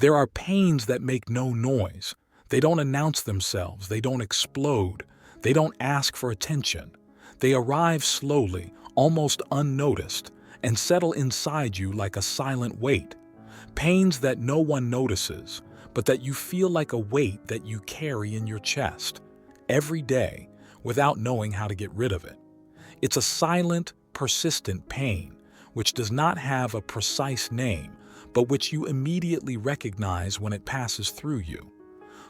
There are pains that make no noise. They don't announce themselves, they don't explode, they don't ask for attention. They arrive slowly, almost unnoticed, and settle inside you like a silent weight. Pains that no one notices, but that you feel like a weight that you carry in your chest, every day, without knowing how to get rid of it. It's a silent, persistent pain, which does not have a precise name, but which you immediately recognize when it passes through you.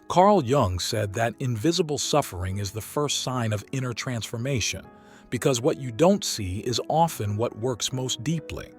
Carl Jung said that invisible suffering is the first sign of inner transformation, because what you don't see is often what works most deeply.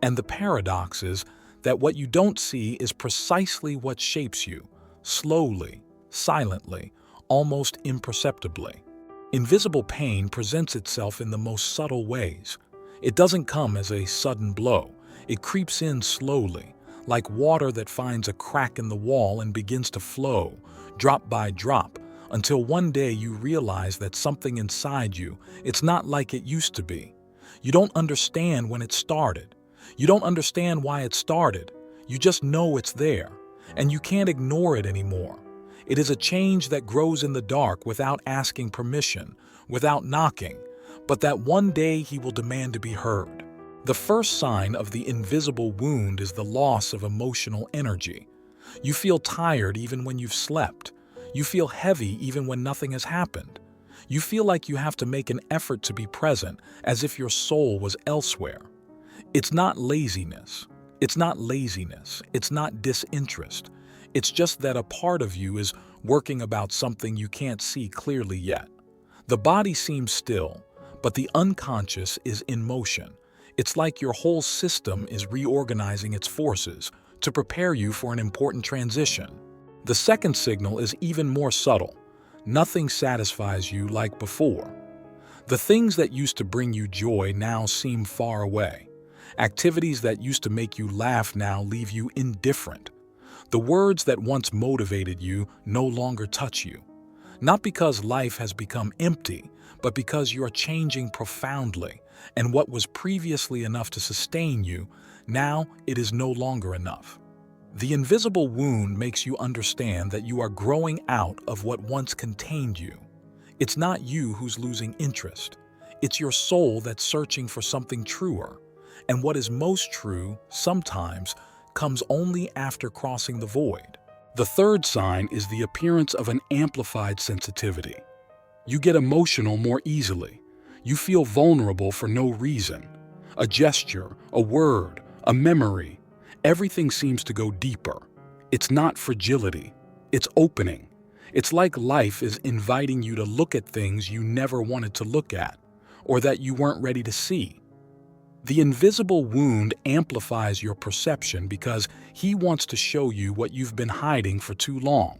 And the paradox is that what you don't see is precisely what shapes you, slowly, silently, almost imperceptibly. Invisible pain presents itself in the most subtle ways. It doesn't come as a sudden blow. It creeps in slowly, like water that finds a crack in the wall and begins to flow, drop by drop, until one day you realize that something inside you, it's not like it used to be. You don't understand when it started. You don't understand why it started. You just know it's there, and you can't ignore it anymore. It is a change that grows in the dark without asking permission, without knocking, but that one day he will demand to be heard. The first sign of the invisible wound is the loss of emotional energy. You feel tired even when you've slept. You feel heavy even when nothing has happened. You feel like you have to make an effort to be present, as if your soul was elsewhere. It's not laziness. It's not laziness. It's not disinterest. It's just that a part of you is working about something you can't see clearly yet. The body seems still, but the unconscious is in motion. It's like your whole system is reorganizing its forces to prepare you for an important transition. The second signal is even more subtle. Nothing satisfies you like before. The things that used to bring you joy now seem far away. Activities that used to make you laugh now leave you indifferent. The words that once motivated you no longer touch you. Not because life has become empty, but because you are changing profoundly, and what was previously enough to sustain you, now it is no longer enough. The invisible wound makes you understand that you are growing out of what once contained you. It's not you who's losing interest. It's your soul that's searching for something truer. And what is most true, sometimes, comes only after crossing the void. The third sign is the appearance of an amplified sensitivity. You get emotional more easily. You feel vulnerable for no reason. A gesture, a word, a memory, everything seems to go deeper. It's not fragility, it's opening. It's like life is inviting you to look at things you never wanted to look at, or that you weren't ready to see. The invisible wound amplifies your perception because he wants to show you what you've been hiding for too long.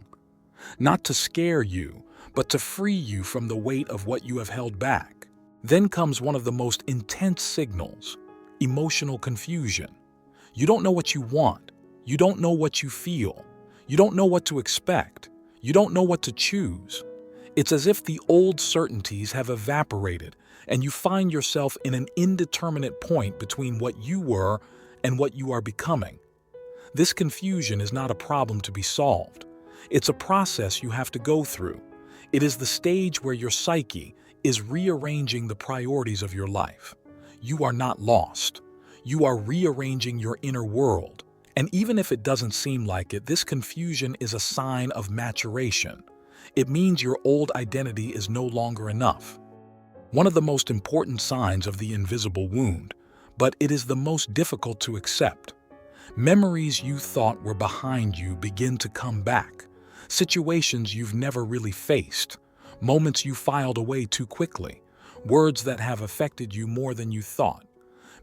Not to scare you, but to free you from the weight of what you have held back. Then comes one of the most intense signals: emotional confusion. You don't know what you want. You don't know what you feel. You don't know what to expect. You don't know what to choose. It's as if the old certainties have evaporated, and you find yourself in an indeterminate point between what you were and what you are becoming. This confusion is not a problem to be solved. It's a process you have to go through. It is the stage where your psyche is rearranging the priorities of your life. You are not lost. You are rearranging your inner world. And even if it doesn't seem like it, this confusion is a sign of maturation. It means your old identity is no longer enough. One of the most important signs of the invisible wound, but it is the most difficult to accept. Memories you thought were behind you begin to come back. Situations you've never really faced. Moments you filed away too quickly. Words that have affected you more than you thought.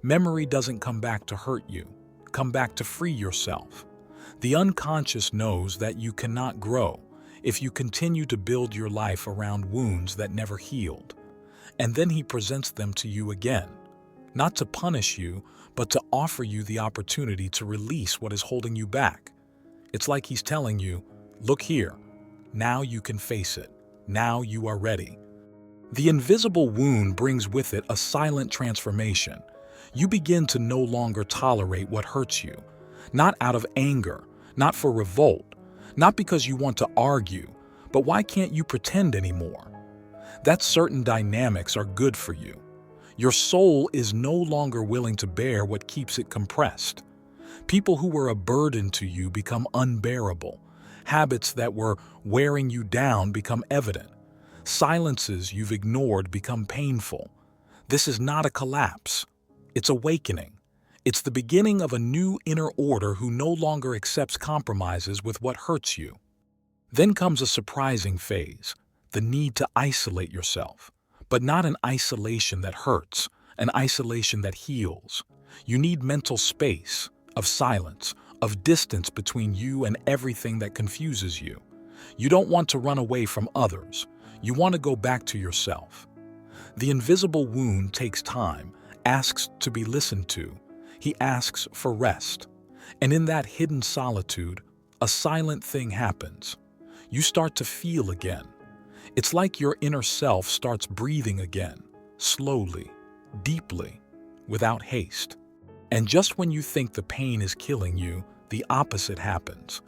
Memory doesn't come back to hurt you. Come back to free yourself. The unconscious knows that you cannot grow if you continue to build your life around wounds that never healed. And then he presents them to you again, not to punish you, but to offer you the opportunity to release what is holding you back. It's like he's telling you, look here, now you can face it, now you are ready. The invisible wound brings with it a silent transformation. You begin to no longer tolerate what hurts you, not out of anger, not for revolt, not because you want to argue, but why can't you pretend anymore? That certain dynamics are good for you. Your soul is no longer willing to bear what keeps it compressed. People who were a burden to you become unbearable. Habits that were wearing you down become evident. Silences you've ignored become painful. This is not a collapse. It's awakening. It's the beginning of a new inner order who no longer accepts compromises with what hurts you. Then comes a surprising phase, the need to isolate yourself. But not an isolation that hurts, an isolation that heals. You need mental space, of silence, of distance between you and everything that confuses you. You don't want to run away from others. You want to go back to yourself. The invisible wound takes time, asks to be listened to. He asks for rest. And in that hidden solitude, a silent thing happens. You start to feel again. It's like your inner self starts breathing again, slowly, deeply, without haste. And just when you think the pain is killing you, the opposite happens.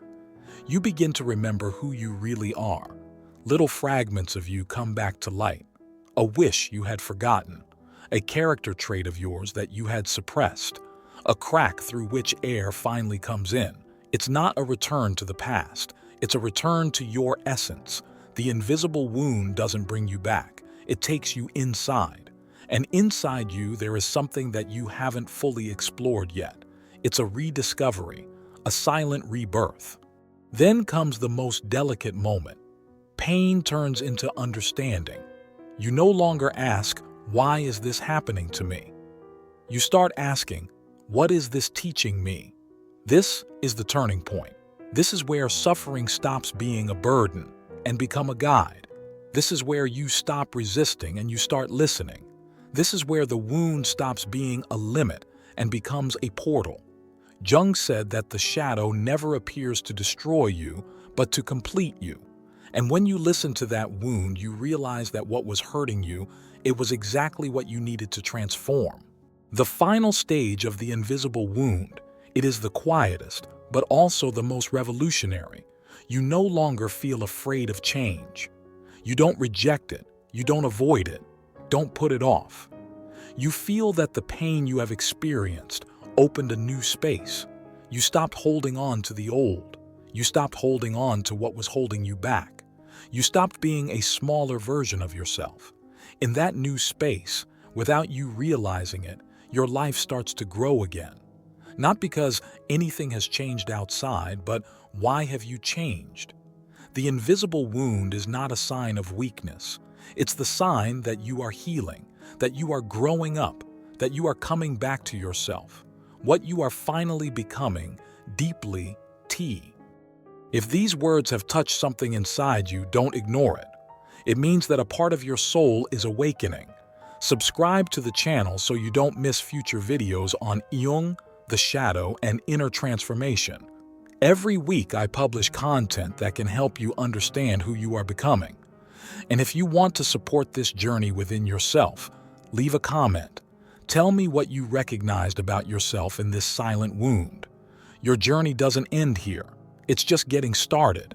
You begin to remember who you really are. Little fragments of you come back to light. A wish you had forgotten, a character trait of yours that you had suppressed, a crack through which air finally comes in. It's not a return to the past. It's a return to your essence. The invisible wound doesn't bring you back. It takes you inside. And inside you, there is something that you haven't fully explored yet. It's a rediscovery, a silent rebirth. Then comes the most delicate moment. Pain turns into understanding. You no longer ask, "Why is this happening to me?" You start asking, "What is this teaching me?" This is the turning point. This is where suffering stops being a burden and become a guide. This is where you stop resisting and you start listening. This is where the wound stops being a limit and becomes a portal. Jung said that the shadow never appears to destroy you, but to complete you. And when you listen to that wound, you realize that what was hurting you, it was exactly what you needed to transform. The final stage of the invisible wound, it is the quietest, but also the most revolutionary. You no longer feel afraid of change. You don't reject it. You don't avoid it. Don't put it off. You feel that the pain you have experienced opened a new space. You stopped holding on to the old. You stopped holding on to what was holding you back. You stopped being a smaller version of yourself. In that new space, without you realizing it, your life starts to grow again. Not because anything has changed outside, but why have you changed? The invisible wound is not a sign of weakness. It's the sign that you are healing, that you are growing up, that you are coming back to yourself. What you are finally becoming, deeply T. If these words have touched something inside you, don't ignore it. It means that a part of your soul is awakening. Subscribe to the channel so you don't miss future videos on Jung, the shadow, and inner transformation. Every week I publish content that can help you understand who you are becoming. And if you want to support this journey within yourself, leave a comment. Tell me what you recognized about yourself in this silent wound. Your journey doesn't end here. It's just getting started.